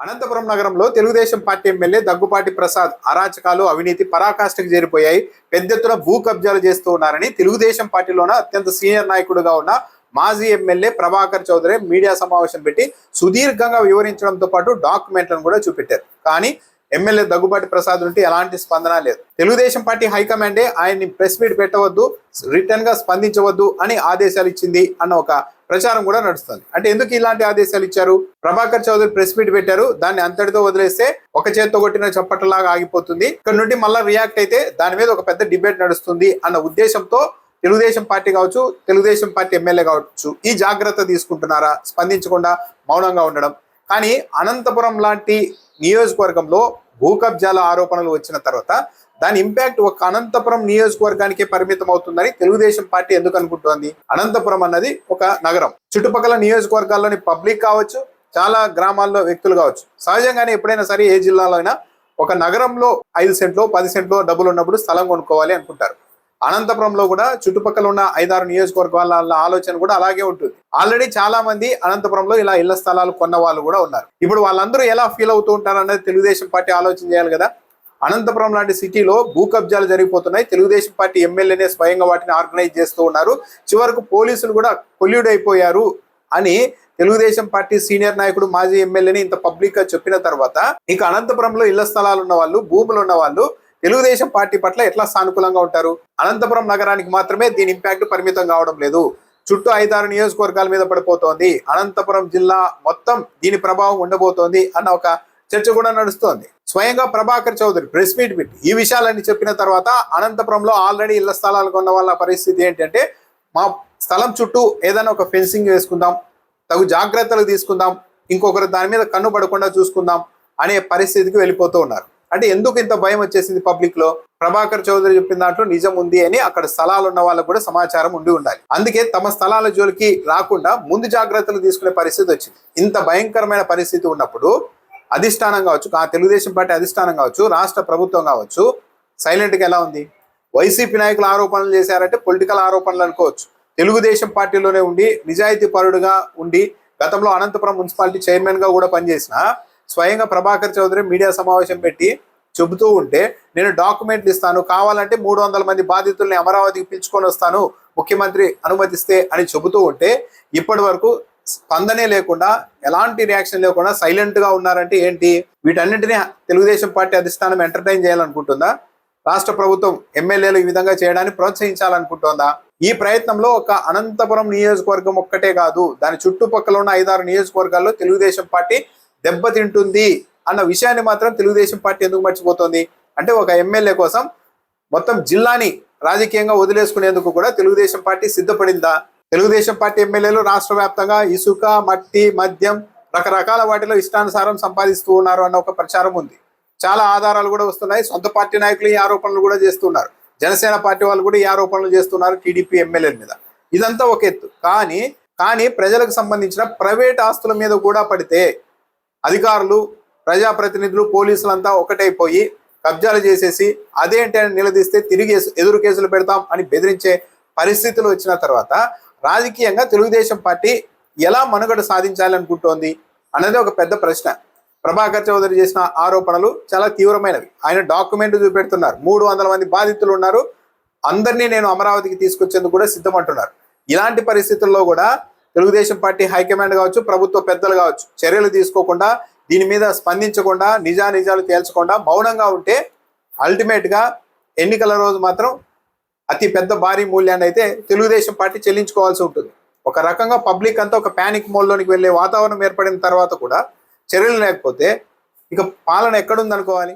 అనంతపురం నగరంలో Telugu Desam party MLA Daggubati Prasad అరాచకాలు అవినీతి పరాకాష్ఠకు చేరిపోయాయి. పెద్ద ఎత్తున భూ కబ్జాలు చేస్తూ ఉన్నారని తెలుగుదేశం పార్టీలోన అత్యంత సీనియర్ నాయకుడుగా ఉన్న మాజీ ఎమ్మెల్యే ప్రభాకర్ చౌదరి మీడియా సమావేశం పెట్టి సుదీర్ఘంగా వివరించడంతో పాటు డాక్యుమెంట్లను కూడా చూపెట్టారు. కానీ ఎమ్మెల్యే దగ్గుబాటి ప్రసాద్ నుండి ఎలాంటి స్పందన లేదు. తెలుగుదేశం పార్టీ హైకమాండే ఆయన్ని ప్రెస్ మీట్ పెట్టవద్దు, రిటర్న్ గా స్పందించవద్దు అని ఆదేశాలు ఇచ్చింది అన్న ఒక ప్రచారం కూడా నడుస్తుంది. అంటే ఎందుకు ఇలాంటి ఆదేశాలు ఇచ్చారు? ప్రభాకర్ చౌదరి ప్రెస్ మీట్ పెట్టారు, దాన్ని అంతటితో వదిలేస్తే ఒక చేత్తో కొట్టిన చప్పట్లలాగా ఆగిపోతుంది. ఇక్కడ నుండి మళ్ళీ రియాక్ట్ అయితే దాని మీద ఒక పెద్ద డిబేట్ నడుస్తుంది అన్న ఉద్దేశంతో తెలుగుదేశం పార్టీ కావచ్చు, తెలుగుదేశం పార్టీ ఎమ్మెల్యే కావచ్చు ఈ జాగ్రత్త తీసుకుంటున్నారా స్పందించకుండా మౌనంగా ఉండడం? కానీ అనంతపురం లాంటి నియోజకవర్గంలో భూ కబ్జాల ఆరోపణలు వచ్చిన తర్వాత దాని ఇంపాక్ట్ ఒక అనంతపురం నియోజకవర్గానికి పరిమితం అవుతుందని తెలుగుదేశం పార్టీ ఎందుకు అనుకుంటోంది? అనంతపురం అన్నది ఒక నగరం, చుట్టుపక్కల నియోజకవర్గాల్లోని పబ్లిక్ కావచ్చు, చాలా గ్రామాల్లో వ్యక్తులు కావచ్చు. సహజంగానే ఎప్పుడైనా సరే ఏ జిల్లాలో అయినా ఒక నగరంలో 5 సెంట్లో 10 సెంట్లో డబ్బులు ఉన్నప్పుడు స్థలం కొనుక్కోవాలి అనుకుంటారు. అనంతపురంలో కూడా చుట్టుపక్కల ఉన్న 5-6 నియోజకవర్గాల ఆలోచన కూడా అలాగే ఉంటుంది. ఆల్రెడీ చాలా మంది అనంతపురంలో ఇలా ఇళ్ల స్థలాలు కొన్న వాళ్ళు కూడా ఉన్నారు. ఇప్పుడు వాళ్ళందరూ ఎలా ఫీల్ అవుతూ ఉంటారు అన్నది తెలుగుదేశం పార్టీ ఆలోచన చేయాలి కదా. అనంతపురం లాంటి సిటీలో భూ కబ్జాలు జరిగిపోతున్నాయి. తెలుగుదేశం పార్టీ ఎమ్మెల్యేనే స్వయంగా వాటిని ఆర్గనైజ్ చేస్తూ ఉన్నారు. చివరకు పోలీసులు కూడా కొల్యూడ్ అయిపోయారు అని తెలుగుదేశం పార్టీ సీనియర్ నాయకుడు మాజీ ఎమ్మెల్యేని ఇంత పబ్లిక్ గా చెప్పిన తర్వాత ఇక అనంతపురంలో ఇళ్ల స్థలాలు ఉన్న వాళ్ళు, భూములు ఉన్న వాళ్ళు తెలుగుదేశం పార్టీ పట్ల ఎట్లా సానుకూలంగా ఉంటారు? అనంతపురం నగరానికి మాత్రమే దీని ఇంపాక్ట్ పరిమితం కావడం లేదు, చుట్టూ 5-6 నియోజకవర్గాల మీద పడిపోతోంది. అనంతపురం జిల్లా మొత్తం దీని ప్రభావం ఉండబోతోంది అన్న ఒక చర్చ కూడా నడుస్తోంది. స్వయంగా ప్రభాకర్ చౌదరి ప్రెస్ మీట్ పెట్టి ఈ విషయాలన్నీ చెప్పిన తర్వాత అనంతపురంలో ఆల్రెడీ ఇళ్ల స్థలాలు కొన్న వాళ్ళ పరిస్థితి ఏంటంటే, మా స్థలం చుట్టూ ఏదైనా ఒక ఫెన్సింగ్ వేసుకుందాం, తగు జాగ్రత్తలు తీసుకుందాం, ఇంకొకరు దాని మీద కన్ను పడకుండా చూసుకుందాం అనే పరిస్థితికి వెళ్ళిపోతూ ఉన్నారు. అంటే ఎందుకు ఇంత భయం వచ్చేసింది పబ్లిక్ లో? ప్రభాకర్ చౌదరి చెప్పిన దాంట్లో నిజం ఉంది అని అక్కడ స్థలాలు ఉన్న వాళ్ళకు కూడా సమాచారం ఉండి ఉండాలి. అందుకే తమ స్థలాల జోలికి రాకుండా ముందు జాగ్రత్తలు తీసుకునే పరిస్థితి వచ్చింది. ఇంత భయంకరమైన పరిస్థితి ఉన్నప్పుడు అధిష్టానం కావచ్చు, ఆ తెలుగుదేశం పార్టీ అధిష్టానం కావచ్చు, రాష్ట్ర ప్రభుత్వం కావచ్చు సైలెంట్ గా ఎలా ఉంది? వైసీపీ నాయకులు ఆరోపణలు చేశారంటే పొలిటికల్ ఆరోపణలు అనుకోవచ్చు. తెలుగుదేశం పార్టీలోనే ఉండి నిజాయితీ పరుడుగా ఉండి గతంలో అనంతపురం మున్సిపాలిటీ చైర్మన్ గా కూడా పనిచేసిన స్వయంగా ప్రభాకర్ చౌదరి మీడియా సమావేశం పెట్టి చెబుతూ ఉంటే, నేను డాక్యుమెంట్లు ఇస్తాను, కావాలంటే 300 మంది బాధితుల్ని అమరావతికి పిలుచుకొని వస్తాను ముఖ్యమంత్రి అనుమతిస్తే అని చెబుతూ ఉంటే ఇప్పటి వరకు స్పందనే లేకుండా, ఎలాంటి రియాక్షన్ లేకుండా సైలెంట్ గా ఉన్నారంటే ఏంటి? వీటన్నింటినీ తెలుగుదేశం పార్టీ అధిష్టానం ఎంటర్టైన్ చేయాలనుకుంటుందా? రాష్ట్ర ప్రభుత్వం ఎమ్మెల్యేలు ఈ విధంగా చేయడానికి ప్రోత్సహించాలనుకుంటోందా? ఈ ప్రయత్నంలో ఒక అనంతపురం నియోజకవర్గం ఒక్కటే కాదు, దాని చుట్టుపక్కల ఉన్న 5-6 నియోజకవర్గాల్లో తెలుగుదేశం పార్టీ దెబ్బతింటుంది అన్న విషయాన్ని మాత్రం తెలుగుదేశం పార్టీ ఎందుకు మర్చిపోతుంది? అంటే ఒక ఎమ్మెల్యే కోసం మొత్తం జిల్లాని రాజకీయంగా వదిలేసుకునేందుకు కూడా తెలుగుదేశం పార్టీ సిద్ధపడిందా? తెలుగుదేశం పార్టీ ఎమ్మెల్యేలు రాష్ట్ర వ్యాప్తంగా ఇసుక, మట్టి, మద్యం రకరకాల వాటిలో ఇష్టానుసారం సంపాదిస్తూ ఉన్నారు అన్న ఒక ప్రచారం ఉంది. చాలా ఆధారాలు కూడా వస్తున్నాయి. సొంత పార్టీ నాయకులు ఈ ఆరోపణలు కూడా చేస్తున్నారు. జనసేన పార్టీ వాళ్ళు కూడా ఈ ఆరోపణలు చేస్తున్నారు టీడీపీ ఎమ్మెల్యేల మీద. ఇదంతా ఒక ఎత్తు. కానీ ప్రజలకు సంబంధించిన ప్రైవేట్ ఆస్తుల మీద కూడా పడితే అధికారులు, ప్రజాప్రతినిధులు, పోలీసులంతా ఒకటైపోయి కబ్జాలు చేసేసి అదేంటి అని నిలదీస్తే తిరిగి ఎదురు కేసులు పెడతాం అని బెదిరించే పరిస్థితులు వచ్చిన తర్వాత రాజకీయంగా తెలుగుదేశం పార్టీ ఎలా మనుగడ సాధించాలనుకుంటోంది అనేది ఒక పెద్ద ప్రశ్న. ప్రభాకర్ చౌదరి చేసిన ఆరోపణలు చాలా తీవ్రమైనవి. ఆయన డాక్యుమెంట్ చూపెడుతున్నారు. 300 మంది బాధితులు ఉన్నారు, అందరినీ నేను అమరావతికి తీసుకొచ్చేందుకు కూడా సిద్ధమంటున్నారు. ఇలాంటి పరిస్థితుల్లో కూడా తెలుగుదేశం పార్టీ హైకమాండ్ కావచ్చు, ప్రభుత్వ పెద్దలు కావచ్చు చర్యలు తీసుకోకుండా, దీని మీద స్పందించకుండా, నిజాలు తేల్చకుండా మౌనంగా ఉంటే అల్టిమేట్ గా ఎన్నికల రోజు మాత్రం అతి పెద్ద భారీ మూల్యాన్ని అయితే తెలుగుదేశం పార్టీ చెల్లించుకోవాల్సి ఉంటుంది. ఒక రకంగా పబ్లిక్ అంతా ఒక ప్యానిక్ మోడ్లోనికి వెళ్ళే వాతావరణం ఏర్పడిన తర్వాత కూడా చర్యలు లేకపోతే ఇక పాలన ఎక్కడుందనుకోవాలి?